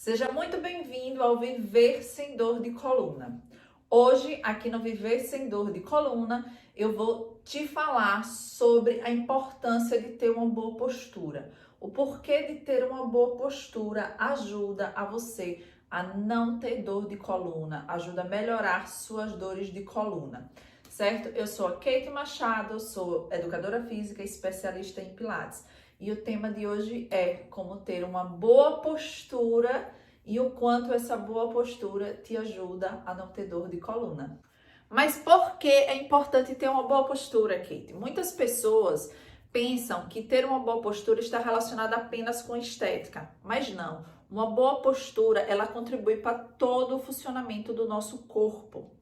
Seja muito bem-vindo ao Viver Sem Dor de Coluna. Hoje, aqui no Viver Sem Dor de Coluna, eu vou te falar sobre a importância de ter uma boa postura. O porquê de ter uma boa postura ajuda a você a não ter dor de coluna, ajuda a melhorar suas dores de coluna, certo? Eu sou a Kate Machado, sou educadora física e especialista em Pilates. E o tema de hoje é como ter uma boa postura e o quanto essa boa postura te ajuda a não ter dor de coluna. Mas por que é importante ter uma boa postura, Kate? Muitas pessoas pensam que ter uma boa postura está relacionada apenas com estética, mas não. Uma boa postura, ela contribui para todo o funcionamento do nosso corpo.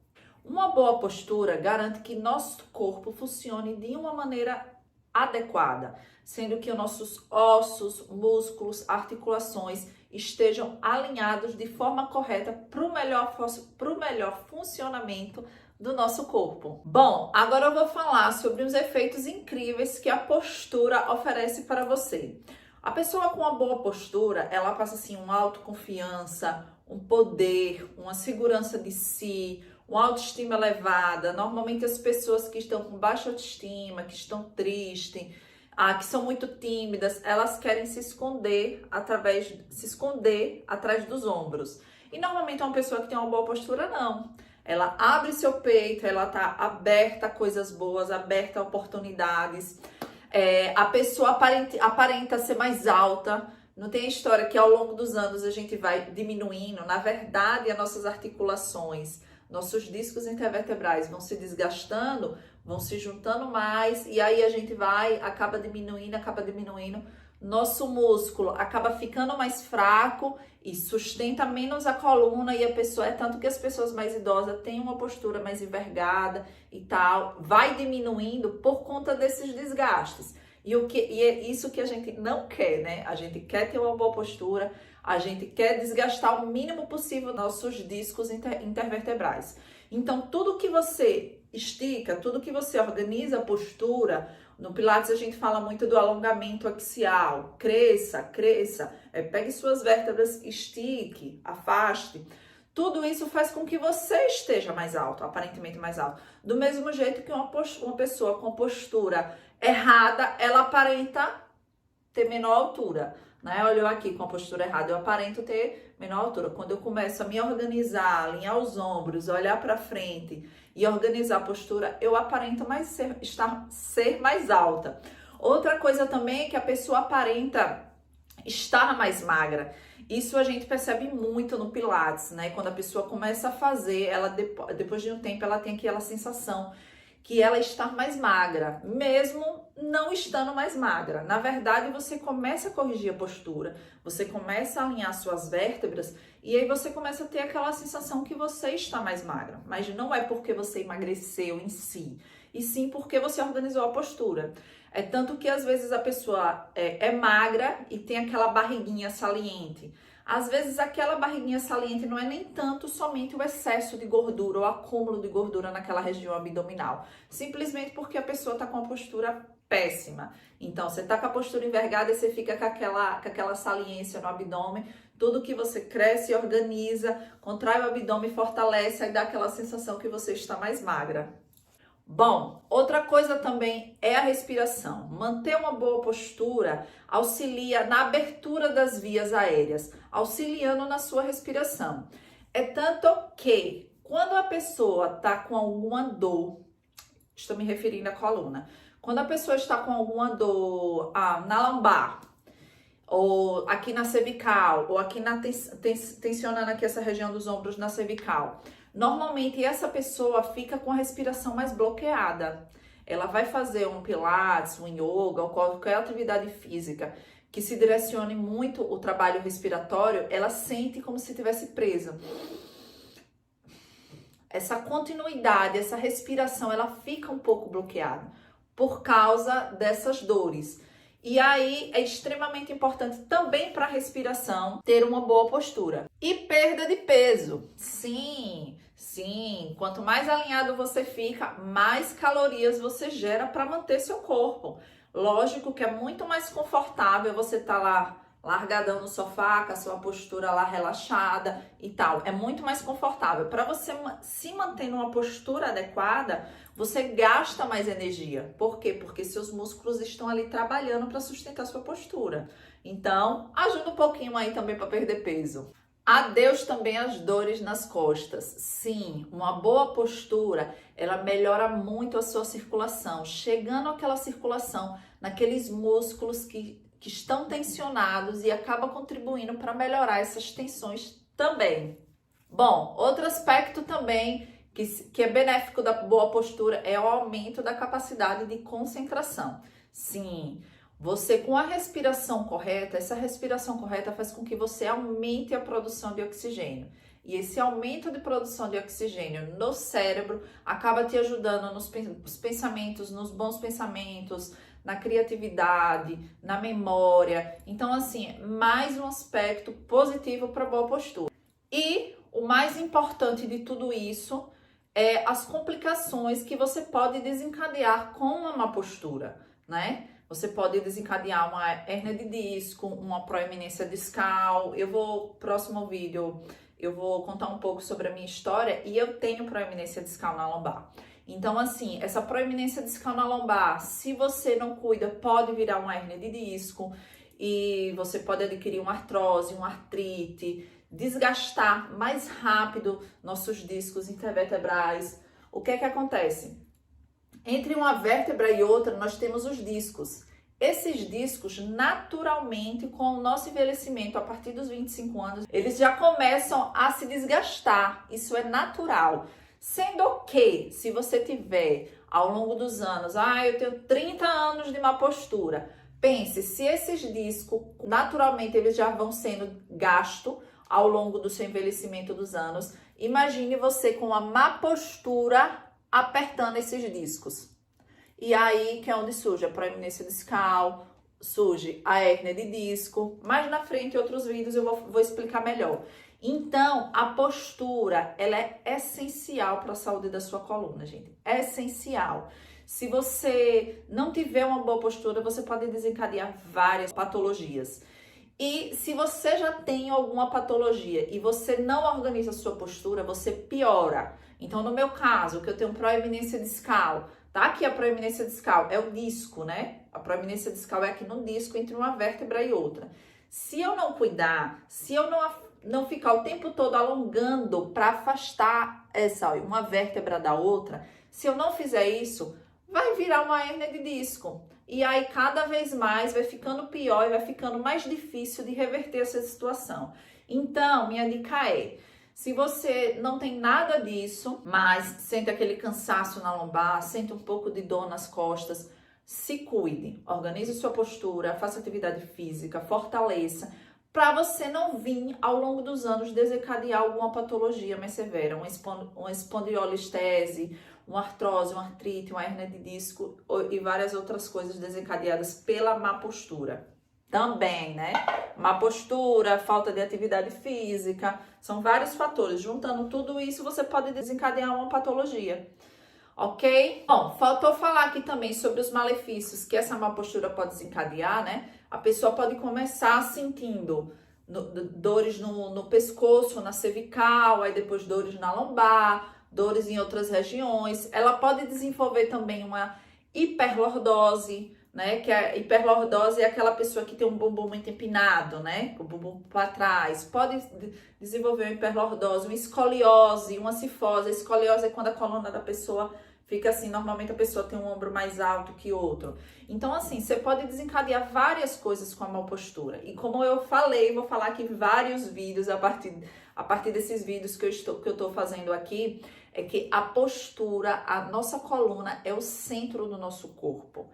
Uma boa postura garante que nosso corpo funcione de uma maneira adequada, sendo que os nossos ossos, músculos, articulações estejam alinhados de forma correta para o melhor funcionamento do nosso corpo. Bom, agora eu vou falar sobre os efeitos incríveis que a postura oferece para você. A pessoa com uma boa postura, ela passa assim uma autoconfiança, um poder, uma segurança de si, uma autoestima elevada. Normalmente as pessoas que estão com baixa autoestima, que estão tristes, que são muito tímidas, elas querem se esconder atrás dos ombros. E normalmente uma pessoa que tem uma boa postura não. Ela abre seu peito, ela tá aberta a coisas boas, aberta a oportunidades. A pessoa aparenta ser mais alta. Não tem a história que ao longo dos anos a gente vai diminuindo. Na verdade, as nossas articulações, nossos discos intervertebrais vão se desgastando, vão se juntando mais e aí a gente acaba diminuindo. Nosso músculo acaba ficando mais fraco e sustenta menos a coluna e a pessoa, tanto que as pessoas mais idosas têm uma postura mais envergada e tal, vai diminuindo por conta desses desgastes. E é isso que a gente não quer, né? A gente quer ter uma boa postura, a gente quer desgastar o mínimo possível nossos discos intervertebrais. Então, tudo que você estica, tudo que você organiza a postura, no Pilates a gente fala muito do alongamento axial, cresça, pegue suas vértebras, estique, afaste. Tudo isso faz com que você esteja mais alto, aparentemente mais alto. Do mesmo jeito que uma pessoa com postura errada, ela aparenta ter menor altura, né? Olha aqui com a postura errada, eu aparento ter menor altura. Quando eu começo a me organizar, alinhar os ombros, olhar para frente e organizar a postura, eu aparento ser mais alta. Outra coisa também é que a pessoa aparenta estar mais magra. Isso a gente percebe muito no Pilates, né? Quando a pessoa começa a fazer, ela depois de um tempo ela tem aquela sensação que ela está mais magra, mesmo não estando mais magra. Na verdade, você começa a corrigir a postura, você começa a alinhar suas vértebras e aí você começa a ter aquela sensação que você está mais magra. Mas não é porque você emagreceu em si, e sim porque você organizou a postura. É tanto que às vezes a pessoa é magra e tem aquela barriguinha saliente. Às vezes aquela barriguinha saliente não é nem tanto somente o excesso de gordura ou acúmulo de gordura naquela região abdominal. Simplesmente porque a pessoa está com a postura péssima. Então, você está com a postura envergada e você fica com aquela saliência no abdômen. Tudo que você cresce e organiza, contrai o abdômen, fortalece, aí dá aquela sensação que você está mais magra. Bom, outra coisa também é a respiração. Manter uma boa postura auxilia na abertura das vias aéreas, auxiliando na sua respiração. É tanto que quando a pessoa está com alguma dor, estou me referindo à coluna, quando a pessoa está com alguma dor na lombar, ou aqui na cervical, ou aqui tensionando aqui essa região dos ombros na cervical, normalmente essa pessoa fica com a respiração mais bloqueada. Ela vai fazer um pilates, um yoga ou qualquer atividade física que se direcione muito o trabalho respiratório, ela sente como se estivesse presa. Essa continuidade, essa respiração, ela fica um pouco bloqueada por causa dessas dores. E aí é extremamente importante também para a respiração ter uma boa postura. E perda de peso. Sim, quanto mais alinhado você fica, mais calorias você gera para manter seu corpo. Lógico que é muito mais confortável você estar lá largadão no sofá, com a sua postura lá relaxada e tal. É muito mais confortável. Para você se manter numa postura adequada, você gasta mais energia. Por quê? Porque seus músculos estão ali trabalhando para sustentar sua postura. Então, ajuda um pouquinho aí também para perder peso. Adeus também às dores nas costas. Sim, uma boa postura, ela melhora muito a sua circulação, chegando àquela circulação naqueles músculos que estão tensionados e acaba contribuindo para melhorar essas tensões também. Bom, outro aspecto também que é benéfico da boa postura é o aumento da capacidade de concentração. Sim, você com a respiração correta, essa respiração correta faz com que você aumente a produção de oxigênio. E esse aumento de produção de oxigênio no cérebro acaba te ajudando nos pensamentos, nos bons pensamentos, na criatividade, na memória. Então, assim, mais um aspecto positivo para a boa postura. E o mais importante de tudo isso é as complicações que você pode desencadear com uma má postura, né? Você pode desencadear uma hérnia de disco, uma proeminência discal. Próximo vídeo, eu vou contar um pouco sobre a minha história e eu tenho proeminência discal na lombar. Então, assim, essa proeminência discal na lombar, se você não cuida, pode virar uma hérnia de disco e você pode adquirir uma artrose, uma artrite, desgastar mais rápido nossos discos intervertebrais. O que é que acontece? Entre uma vértebra e outra, nós temos os discos. Esses discos, naturalmente, com o nosso envelhecimento, a partir dos 25 anos, eles já começam a se desgastar. Isso é natural. Sendo que, se você tiver ao longo dos anos, eu tenho 30 anos de má postura, pense, se esses discos, naturalmente, eles já vão sendo gastos ao longo do seu envelhecimento dos anos, imagine você com a má postura apertando esses discos. E aí que é onde surge a proeminência discal, surge a hérnia de disco. Mais na frente, em outros vídeos, eu vou explicar melhor. Então, a postura, ela é essencial para a saúde da sua coluna, gente. É essencial. Se você não tiver uma boa postura, você pode desencadear várias patologias. E se você já tem alguma patologia e você não organiza a sua postura, você piora. Então, no meu caso, que eu tenho proeminência discal, tá aqui a proeminência discal, é o disco, né? A proeminência discal é aqui no disco entre uma vértebra e outra. Se eu não cuidar, se eu não ficar o tempo todo alongando para afastar uma vértebra da outra, se eu não fizer isso, vai virar uma hérnia de disco. E aí, cada vez mais, vai ficando pior e vai ficando mais difícil de reverter essa situação. Então, minha dica é, se você não tem nada disso, mas sente aquele cansaço na lombar, sente um pouco de dor nas costas, se cuide, organize sua postura, faça atividade física, fortaleça, para você não vir, ao longo dos anos, desencadear alguma patologia mais severa, uma espondilolistese, uma artrose, uma artrite, uma hérnia de disco e várias outras coisas desencadeadas pela má postura. Também, né? Má postura, falta de atividade física, são vários fatores. Juntando tudo isso, você pode desencadear uma patologia. Ok? Bom, faltou falar aqui também sobre os malefícios que essa má postura pode desencadear, né? A pessoa pode começar sentindo dores no pescoço, na cervical, aí depois dores na lombar, dores em outras regiões. Ela pode desenvolver também uma hiperlordose, né? Que a hiperlordose é aquela pessoa que tem um bumbum muito empinado, né? O bumbum para trás. Pode desenvolver uma hiperlordose, uma escoliose, uma cifose. A escoliose é quando a coluna da pessoa fica assim, normalmente a pessoa tem um ombro mais alto que outro. Então, assim, você pode desencadear várias coisas com a má postura. E como eu falei, vou falar aqui vários vídeos a partir desses vídeos que eu estou fazendo aqui, é que a postura, a nossa coluna é o centro do nosso corpo.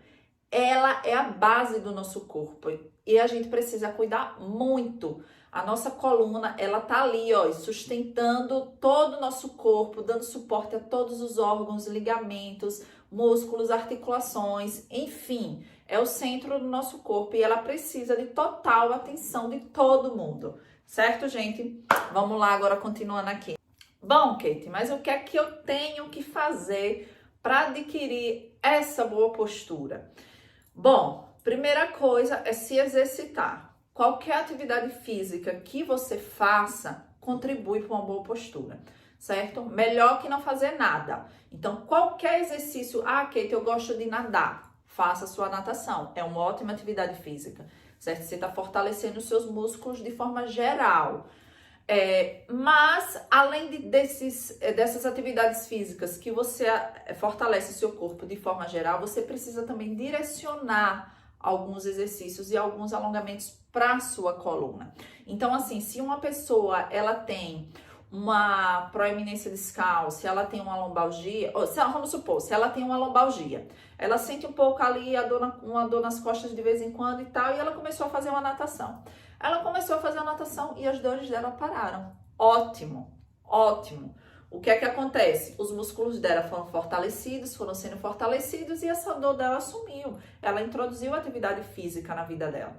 Ela é a base do nosso corpo e a gente precisa cuidar muito. A nossa coluna, ela tá ali, ó, sustentando todo o nosso corpo, dando suporte a todos os órgãos, ligamentos, músculos, articulações, enfim, é o centro do nosso corpo e ela precisa de total atenção de todo mundo, certo, gente? Vamos lá agora, continuando aqui. Bom, Kate, mas o que é que eu tenho que fazer para adquirir essa boa postura? Bom, primeira coisa é se exercitar. qualquer atividade física que você faça contribui para uma boa postura, certo? Melhor que não fazer nada. Então, qualquer exercício, Kate, eu gosto de nadar, faça a sua natação, é uma ótima atividade física, certo? Você está fortalecendo os seus músculos de forma geral. Mas, além dessas atividades físicas que você fortalece o seu corpo de forma geral, você precisa também direcionar alguns exercícios e alguns alongamentos para a sua coluna. Então, assim, se uma pessoa, ela tem uma proeminência discal, se ela tem uma lombalgia, ou vamos supor, se ela tem uma lombalgia, ela sente um pouco ali uma dor nas costas de vez em quando e tal, e ela começou a fazer uma natação. Ela começou a fazer a natação e as dores dela pararam. Ótimo, ótimo. O que é que acontece? Os músculos dela foram sendo fortalecidos e essa dor dela sumiu. Ela introduziu atividade física na vida dela.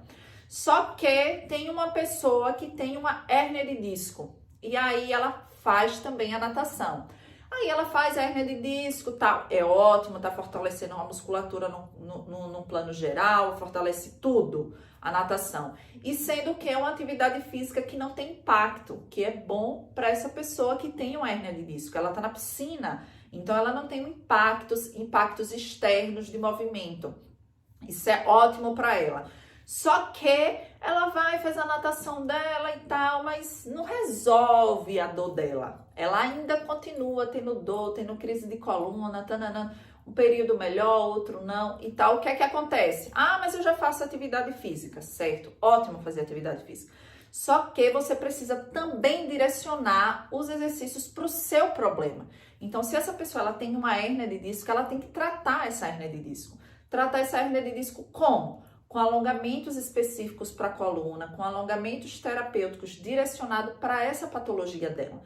Só que tem uma pessoa que tem uma hérnia de disco e aí ela faz também a natação. Aí ela faz a hérnia de disco, tal, é ótimo, tá fortalecendo a musculatura no plano geral, fortalece tudo, a natação. E sendo que é uma atividade física que não tem impacto, que é bom para essa pessoa que tem uma hérnia de disco. Ela tá na piscina, então ela não tem impactos externos de movimento. Isso é ótimo para ela. Só que ela vai fazer a natação dela e tal, mas não resolve a dor dela. Ela ainda continua tendo dor, tendo crise de coluna, tananã, um período melhor, outro não e tal. O que é que acontece? Mas eu já faço atividade física, certo? Ótimo fazer atividade física. Só que você precisa também direcionar os exercícios para o seu problema. Então, se essa pessoa ela tem uma hérnia de disco, ela tem que tratar essa hérnia de disco. Tratar essa hérnia de disco como? Com alongamentos específicos para a coluna, com alongamentos terapêuticos direcionados para essa patologia dela,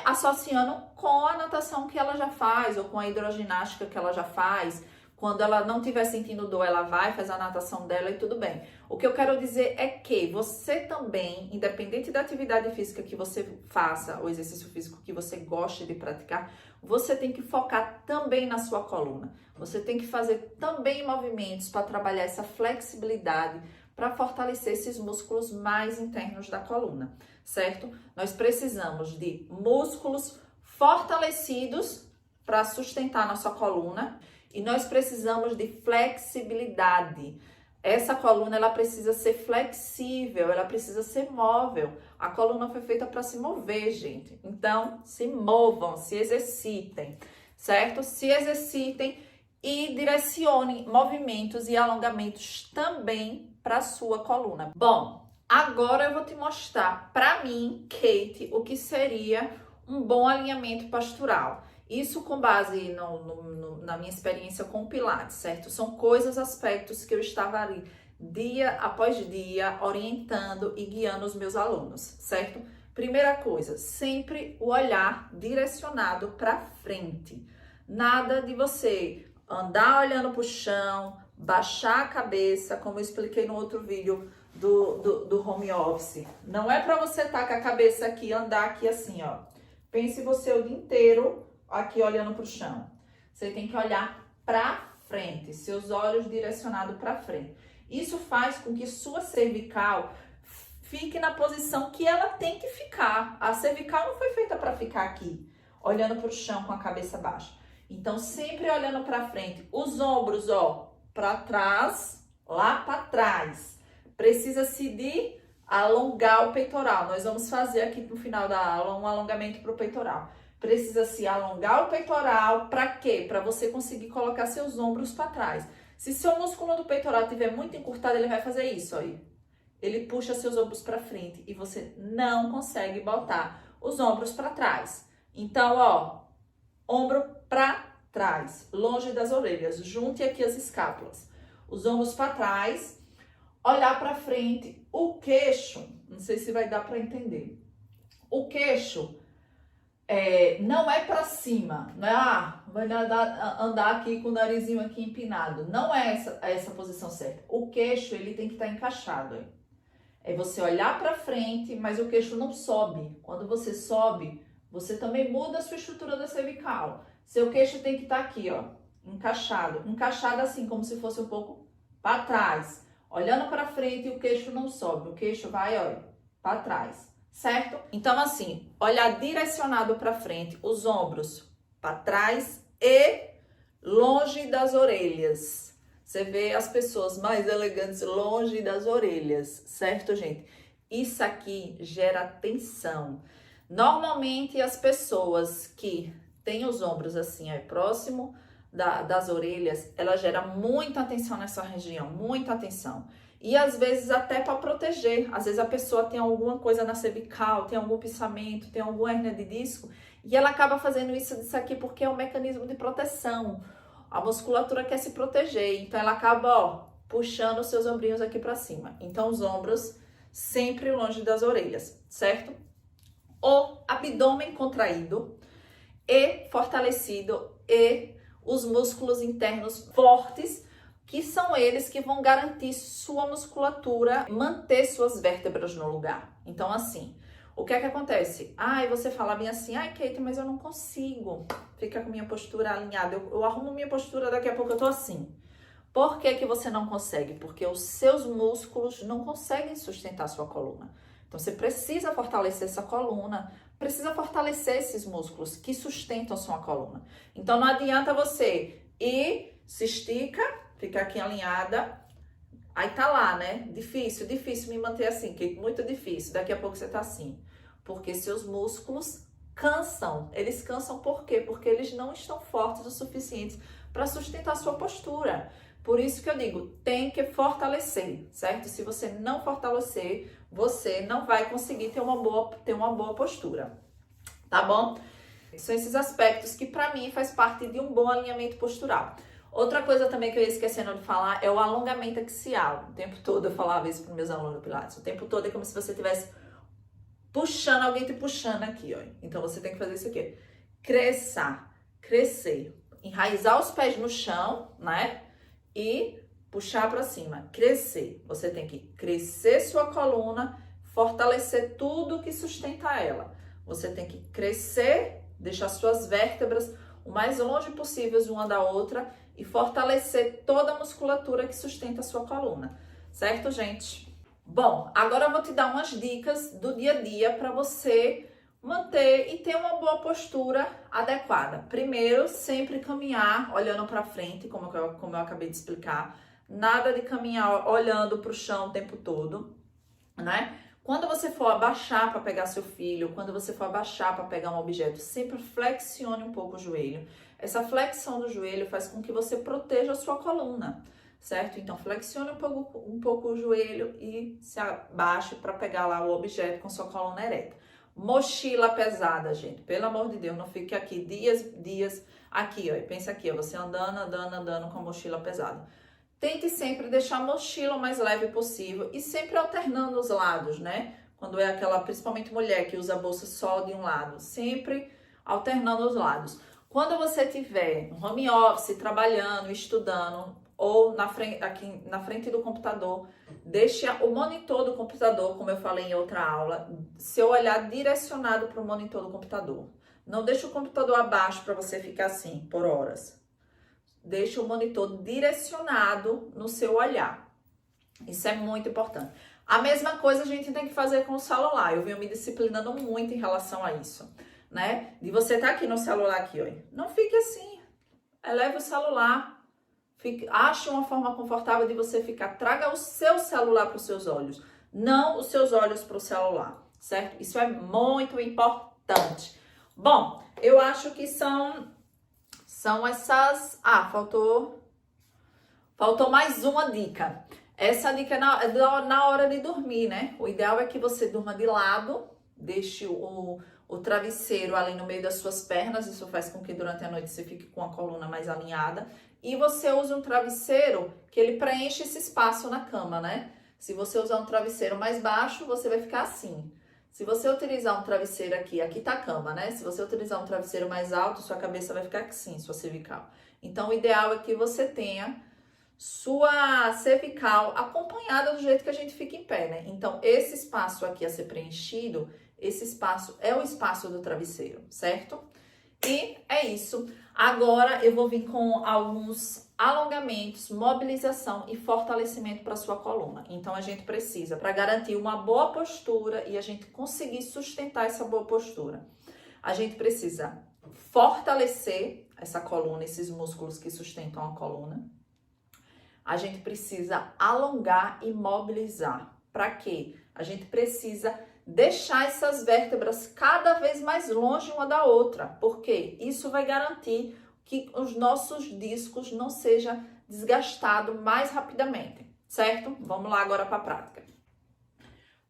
associando com a natação que ela já faz ou com a hidroginástica que ela já faz. Quando ela não estiver sentindo dor, ela vai fazer a natação dela e tudo bem. O que eu quero dizer é que você também, independente da atividade física que você faça, o exercício físico que você goste de praticar, você tem que focar também na sua coluna. Você tem que fazer também movimentos para trabalhar essa flexibilidade, para fortalecer esses músculos mais internos da coluna, certo? Nós precisamos de músculos fortalecidos para sustentar nossa coluna e nós precisamos de flexibilidade. Essa coluna, ela precisa ser flexível, ela precisa ser móvel. A coluna foi feita para se mover, gente. Então, se movam, se exercitem, certo? Se exercitem e direcionem movimentos e alongamentos também para a sua coluna. Bom, agora eu vou te mostrar, para mim, Kate, o que seria um bom alinhamento postural. Isso com base na minha experiência com o Pilates, certo? São coisas, aspectos que eu estava ali dia após dia orientando e guiando os meus alunos, certo? Primeira coisa, sempre o olhar direcionado para frente. Nada de você andar olhando para o chão, baixar a cabeça, como eu expliquei no outro vídeo do home office. Não é para você estar com a cabeça aqui, andar aqui assim, ó. Pense você o dia inteiro aqui olhando para o chão. Você tem que olhar para frente, seus olhos direcionados para frente. Isso faz com que sua cervical fique na posição que ela tem que ficar. A cervical não foi feita para ficar aqui, olhando para o chão com a cabeça baixa. Então, sempre olhando para frente. Os ombros, ó, para trás, lá para trás. Precisa-se de alongar o peitoral. Nós vamos fazer aqui no final da aula um alongamento para o peitoral. Precisa se alongar o peitoral, para quê? Para você conseguir colocar seus ombros para trás. Se seu músculo do peitoral estiver muito encurtado, ele vai fazer isso, ó. Ele puxa seus ombros para frente e você não consegue botar os ombros para trás. Então, ó, ombro para trás, longe das orelhas, junte aqui as escápulas. Os ombros para trás, olhar para frente, o queixo, não sei se vai dar para entender. O queixo não é para cima, não é, vai andar aqui com o narizinho aqui empinado. Não é essa posição certa. O queixo, ele tem que estar encaixado. É você olhar para frente, mas o queixo não sobe. Quando você sobe, você também muda a sua estrutura da cervical. Seu queixo tem que estar aqui, ó, encaixado. Encaixado assim, como se fosse um pouco para trás. olhando para frente e o queixo não sobe, o queixo vai, olha, para trás, certo? Então, assim, olhar direcionado para frente, os ombros para trás e longe das orelhas. Você vê as pessoas mais elegantes longe das orelhas, certo, gente? Isso aqui gera tensão. Normalmente, as pessoas que têm os ombros assim, ó, próximo das orelhas, ela gera muita tensão nessa região, muita tensão. E às vezes até para proteger. Às vezes a pessoa tem alguma coisa na cervical, tem algum pissamento, tem alguma hérnia de disco, e ela acaba fazendo isso aqui porque é um mecanismo de proteção. A musculatura quer se proteger, então ela acaba, ó, puxando os seus ombrinhos aqui para cima. Então os ombros sempre longe das orelhas, certo? O abdômen contraído e fortalecido e os músculos internos fortes, que são eles que vão garantir sua musculatura, manter suas vértebras no lugar. Então, assim, o que é que acontece? Ai, você fala bem assim, ai, Kate, mas eu não consigo ficar com minha postura alinhada. Eu arrumo minha postura, daqui a pouco eu tô assim. Por que que você não consegue? Porque os seus músculos não conseguem sustentar sua coluna. Então, você precisa fortalecer essa coluna, precisa fortalecer esses músculos que sustentam sua coluna. Então, não adianta você ir, se estica, ficar aqui alinhada, aí tá lá, né? Difícil me manter assim, que muito difícil. Daqui a pouco você tá assim. Porque seus músculos cansam. Eles cansam por quê? Porque eles não estão fortes o suficiente para sustentar sua postura. Por isso que eu digo, tem que fortalecer, certo? Se você não fortalecer, você não vai conseguir ter uma boa postura, tá bom? São esses aspectos que para mim faz parte de um bom alinhamento postural. Outra coisa também que eu ia esquecendo de falar é o alongamento axial. O tempo todo eu falava isso para meus alunos do Pilates. O tempo todo é como se você estivesse puxando, alguém te puxando aqui, ó. Então você tem que fazer isso aqui. Crescer. Enraizar os pés no chão, né? E puxar para cima. Crescer. Você tem que crescer sua coluna, fortalecer tudo que sustenta ela. Você tem que crescer, deixar suas vértebras o mais longe possível uma da outra e fortalecer toda a musculatura que sustenta a sua coluna, certo, gente? Bom, agora eu vou te dar umas dicas do dia a dia para você manter e ter uma boa postura adequada. Primeiro, sempre caminhar olhando para frente, como eu acabei de explicar. Nada de caminhar olhando para o chão o tempo todo, né? Quando você for abaixar para pegar seu filho, quando você for abaixar para pegar um objeto, sempre flexione um pouco o joelho. Essa flexão do joelho faz com que você proteja a sua coluna, certo? Então, flexione um pouco o joelho e se abaixe para pegar lá o objeto com sua coluna ereta. Mochila pesada, gente. Pelo amor de Deus, não fique aqui dias aqui, ó. E pensa aqui, ó, você andando com a mochila pesada. Tente sempre deixar a mochila o mais leve possível e sempre alternando os lados, né? Quando é aquela, principalmente mulher que usa a bolsa só de um lado, sempre alternando os lados. Quando você estiver no home office, trabalhando, estudando ou aqui na frente do computador, deixe o monitor do computador, como eu falei em outra aula, seu olhar direcionado para o monitor do computador. Não deixe o computador abaixo para você ficar assim por horas. Deixe o monitor direcionado no seu olhar. Isso é muito importante. A mesma coisa a gente tem que fazer com o celular. Eu venho me disciplinando muito em relação a isso, né? De você estar aqui no celular aqui, ó. Não fique assim. Eleve o celular. Ache uma forma confortável de você ficar. Traga o seu celular para os seus olhos, não os seus olhos para o celular, certo? Isso é muito importante. Bom, eu acho que são essas... Ah, faltou mais uma dica. Essa dica é na hora de dormir, né? O ideal é que você durma de lado, deixe o travesseiro ali no meio das suas pernas. Isso faz com que durante a noite você fique com a coluna mais alinhada. E você usa um travesseiro que ele preenche esse espaço na cama, né? Se você usar um travesseiro mais baixo, você vai ficar assim. Se você utilizar um travesseiro aqui tá a cama, né? Se você utilizar um travesseiro mais alto, sua cabeça vai ficar assim, sua cervical. Então, o ideal é que você tenha sua cervical acompanhada do jeito que a gente fica em pé, né? Então, esse espaço aqui a ser preenchido, esse espaço é o espaço do travesseiro, certo? E é isso. Agora eu vou vir com alguns alongamentos, mobilização e fortalecimento para sua coluna. Então a gente precisa, para garantir uma boa postura e a gente conseguir sustentar essa boa postura, a gente precisa fortalecer essa coluna, esses músculos que sustentam a coluna. A gente precisa alongar e mobilizar. Para quê? A gente precisa deixar essas vértebras cada vez mais longe uma da outra, porque isso vai garantir que os nossos discos não sejam desgastados mais rapidamente, certo? Vamos lá agora para a prática.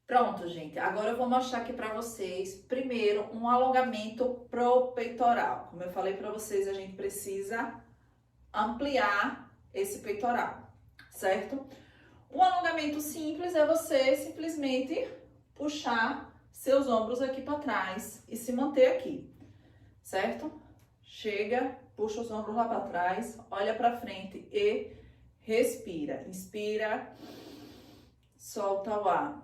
Pronto, gente. Agora eu vou mostrar aqui para vocês, primeiro, um alongamento pro peitoral. Como eu falei para vocês, a gente precisa ampliar esse peitoral, certo? Um alongamento simples é você simplesmente puxar seus ombros aqui para trás e se manter aqui, certo? Chega, puxa os ombros lá para trás, olha para frente e respira. Inspira, solta o ar.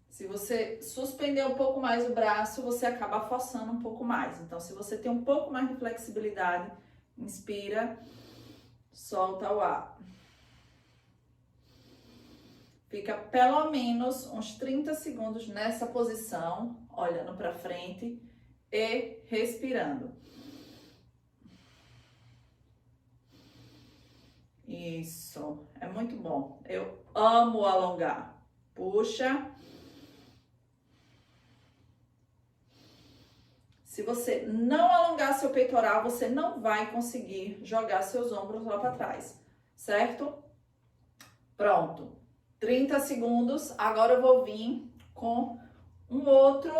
Se você suspender um pouco mais o braço, você acaba forçando um pouco mais. Então, se você tem um pouco mais de flexibilidade, inspira, solta o ar. Fica pelo menos uns 30 segundos nessa posição, olhando para frente e respirando. Isso, é muito bom. Eu amo alongar. Puxa. Se você não alongar seu peitoral, você não vai conseguir jogar seus ombros lá para trás, certo? Pronto. 30 segundos. Agora eu vou vir com um outro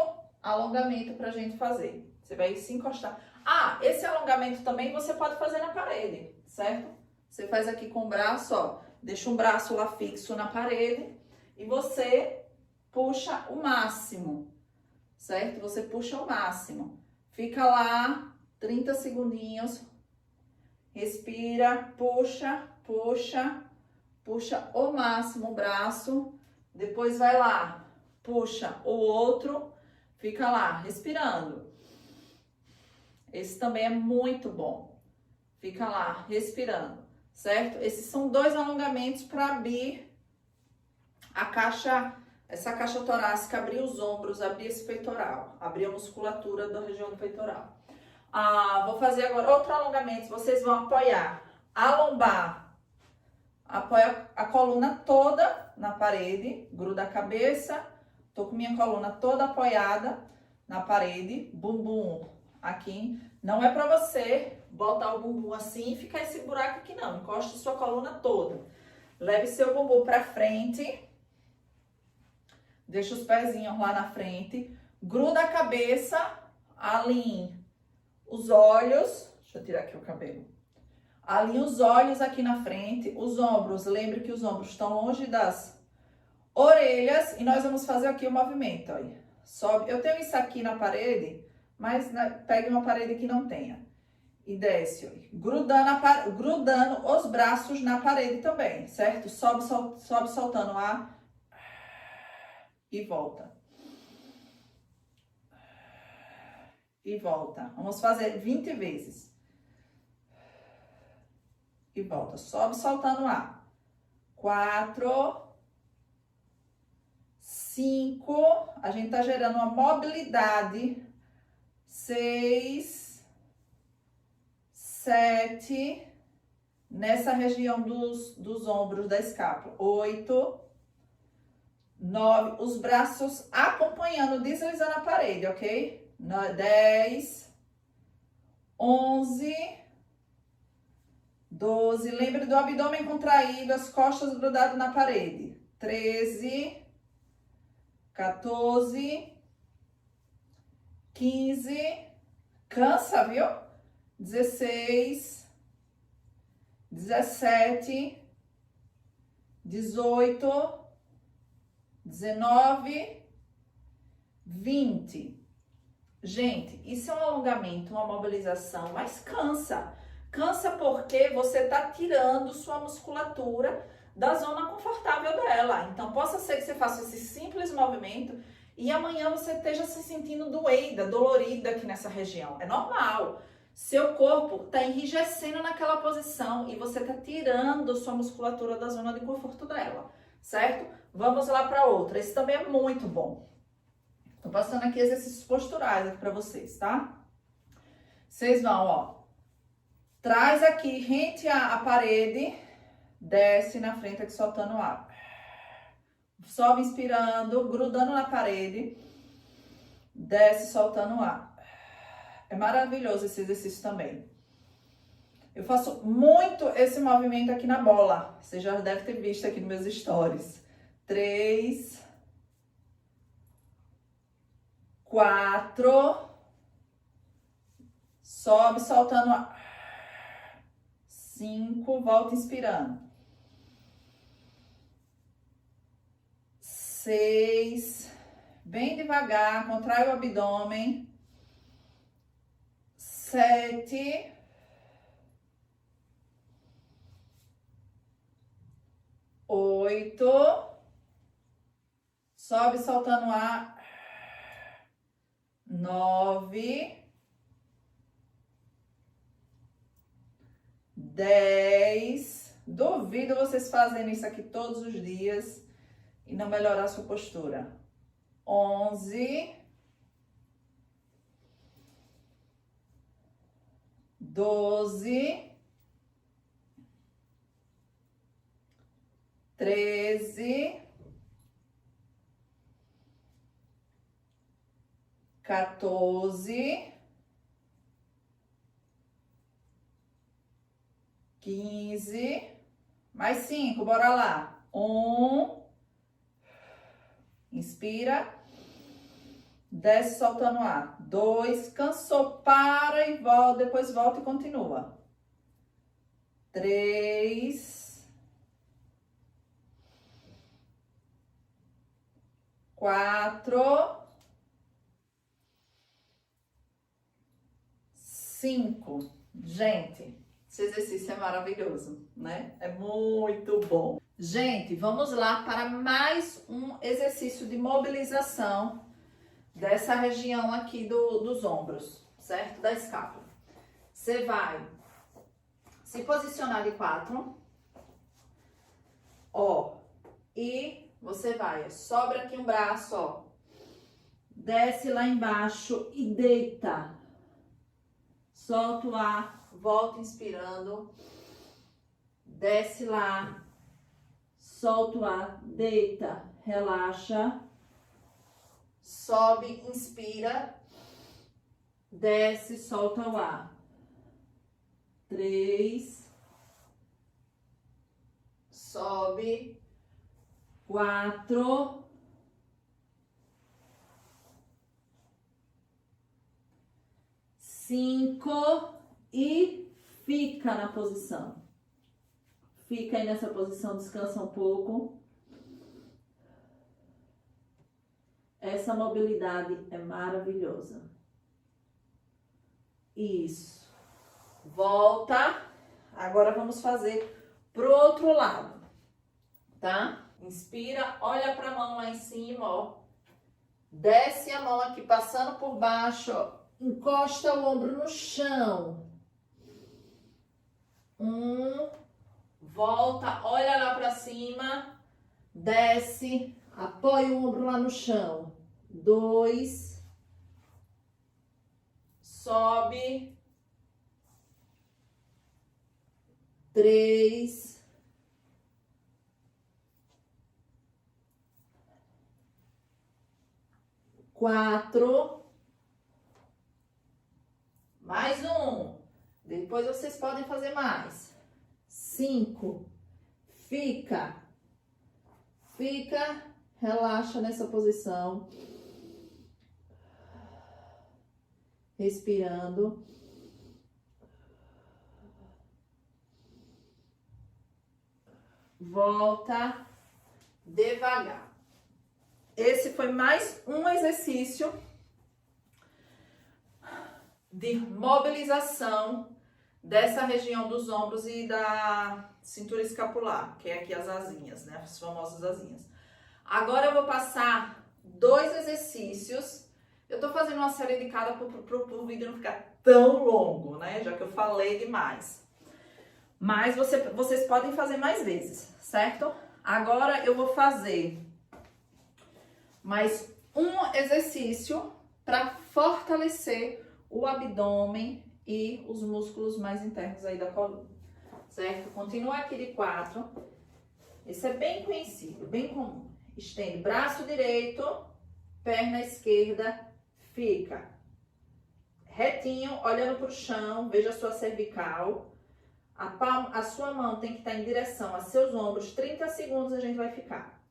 alongamento pra gente fazer. Você vai se encostar. Ah, esse alongamento também você pode fazer na parede, certo? Você faz aqui com o braço, ó. Deixa um braço lá fixo na parede e você puxa o máximo, certo? Você puxa o máximo. Fica lá 30 segundinhos. Respira, puxa, puxa, puxa o máximo o braço. Depois vai lá, puxa o outro. Fica lá, respirando. Esse também é muito bom. Fica lá, respirando, certo? Esses são dois alongamentos para abrir a caixa, essa caixa torácica, abrir os ombros, abrir esse peitoral, abrir a musculatura da região do peitoral. Vou fazer agora outro alongamento. Vocês vão apoiar a lombar, apoia a coluna toda na parede, gruda a cabeça. Tô com minha coluna toda apoiada na parede, bumbum aqui. Não é para você botar o bumbum assim e ficar esse buraco aqui não. Encoste sua coluna toda. Leve seu bumbum para frente. Deixa os pezinhos lá na frente. Gruda a cabeça, alinhe os olhos. Deixa eu tirar aqui o cabelo. Alinhe os olhos aqui na frente. Os ombros, lembre que os ombros estão longe das orelhas. E nós vamos fazer aqui o movimento, olha. Sobe. Eu tenho isso aqui na parede, mas pegue uma parede que não tenha. E desce, olha. Grudando os braços na parede também, certo? Sobe, soltando o ar. E volta. E volta. Vamos fazer 20 vezes. E volta. Sobe, soltando o ar. 4, 5. A gente tá gerando uma mobilidade. 6, 7. Nessa região dos ombros da escápula. 8, 9, os braços acompanhando, deslizando a parede, ok? 10, 11, 12, lembre do abdômen contraído, as costas grudadas na parede. 13, 14, 15, cansa, viu? 16, 17, 18, 19, 20. Gente, isso é um alongamento, uma mobilização, mas cansa. Cansa porque você tá tirando sua musculatura da zona confortável dela. Então, possa ser que você faça esse simples movimento e amanhã você esteja se sentindo doída, dolorida aqui nessa região. É normal. seu corpo está enrijecendo naquela posição e você está tirando sua musculatura da zona de conforto dela, certo? Vamos lá para outra. Esse também é muito bom. Tô passando aqui exercícios posturais aqui para vocês, tá? Vocês vão, ó, traz aqui rente à parede, desce na frente aqui soltando o ar. Sobe inspirando, grudando na parede, desce soltando o ar. É maravilhoso esse exercício também. Eu faço muito esse movimento aqui na bola. Você já deve ter visto aqui nos meus stories. 3, 4, sobe soltando o ar. 5, volta inspirando. 6, bem devagar, contrai o abdômen. 7, 8, sobe soltando o ar. 9, 10. Duvido vocês fazendo isso aqui todos os dias e não melhorar a sua postura. 11, 12, 13, 14, 15, mais 5, bora lá. 1, inspira, desce soltando o ar. 2, cansou, para e volta, depois volta e continua. 3, 4, 5. Gente, esse exercício é maravilhoso, né? É muito bom. Gente, vamos lá para mais um exercício de mobilização dessa região aqui dos ombros, certo? Da escápula. Você vai se posicionar de 4, ó, e você vai, sobe aqui um braço, ó, desce lá embaixo e deita. Solta o ar, volta inspirando, desce lá, solta o ar, deita, relaxa, sobe, inspira, desce, solta o ar. 3, sobe, 4, 5 e fica na posição. Fica aí nessa posição, descansa um pouco. Essa mobilidade é maravilhosa. Isso. Volta. Agora vamos fazer pro outro lado, tá? Inspira, olha pra mão lá em cima, ó. Desce a mão aqui, passando por baixo, ó. Encosta o ombro no chão. 1, volta, olha lá pra cima, desce, apoia o ombro lá no chão. 2, sobe. 3, 4, mais um. Depois vocês podem fazer mais. 5, fica, relaxa nessa posição. Respirando. Volta devagar. Esse foi mais um exercício de mobilização dessa região dos ombros e da cintura escapular, que é aqui as asinhas, né? As famosas asinhas. Agora eu vou passar 2 exercícios. Eu tô fazendo uma série de cada pro vídeo não ficar tão longo, né? Já que eu falei demais. Mas vocês podem fazer mais vezes, certo? Agora eu vou fazer mais um exercício para fortalecer o abdômen e os músculos mais internos aí da coluna, certo? Continua aqui de 4. Esse é bem conhecido, bem comum. Estende braço direito, perna esquerda, fica retinho, olhando para o chão, veja a sua cervical. A sua mão tem que estar em direção a seus ombros, 30 segundos a gente vai ficar.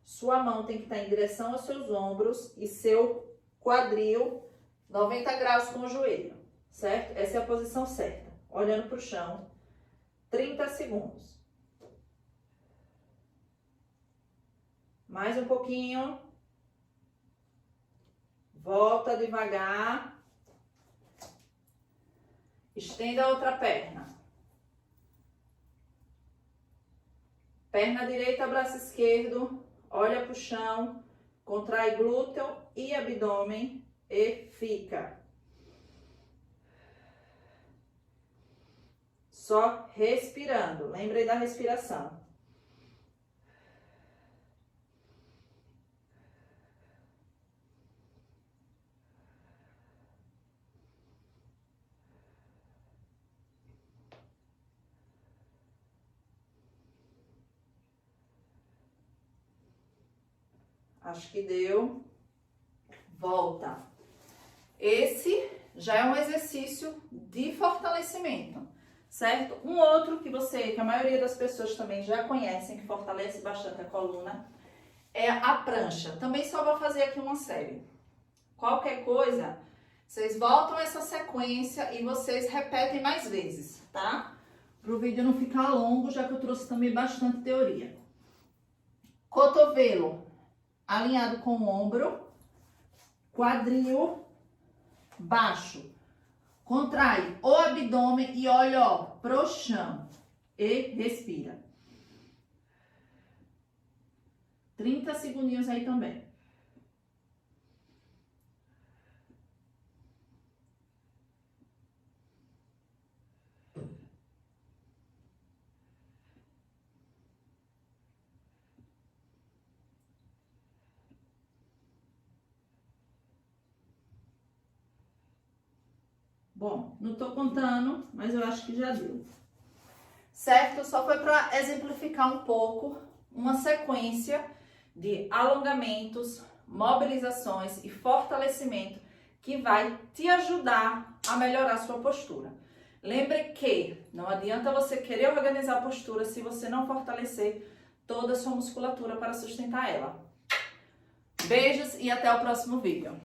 Sua mão tem que estar em direção aos seus ombros e seu quadril 90 graus com o joelho, certo? Essa é a posição certa. Olhando para o chão, 30 segundos. Mais um pouquinho. Volta devagar. Estenda a outra perna. Perna direita, braço esquerdo. Olha para o chão. Contrai glúteo e abdômen e fica. Só respirando. Lembrei da respiração. Acho que deu. Volta. Esse já é um exercício de fortalecimento, certo? Um outro que a maioria das pessoas também já conhecem, que fortalece bastante a coluna, é a prancha. Também só vou fazer aqui uma série. Qualquer coisa, vocês voltam essa sequência e vocês repetem mais vezes, tá? Para o vídeo não ficar longo, já que eu trouxe também bastante teoria. Cotovelo alinhado com o ombro, quadril baixo. Contrai o abdômen e olha, ó, pro chão. E respira. 30 segundinhos aí também. Bom, não tô contando, mas eu acho que já deu. Certo? Só foi para exemplificar um pouco uma sequência de alongamentos, mobilizações e fortalecimento que vai te ajudar a melhorar a sua postura. Lembre que não adianta você querer organizar a postura se você não fortalecer toda a sua musculatura para sustentar ela. Beijos e até o próximo vídeo.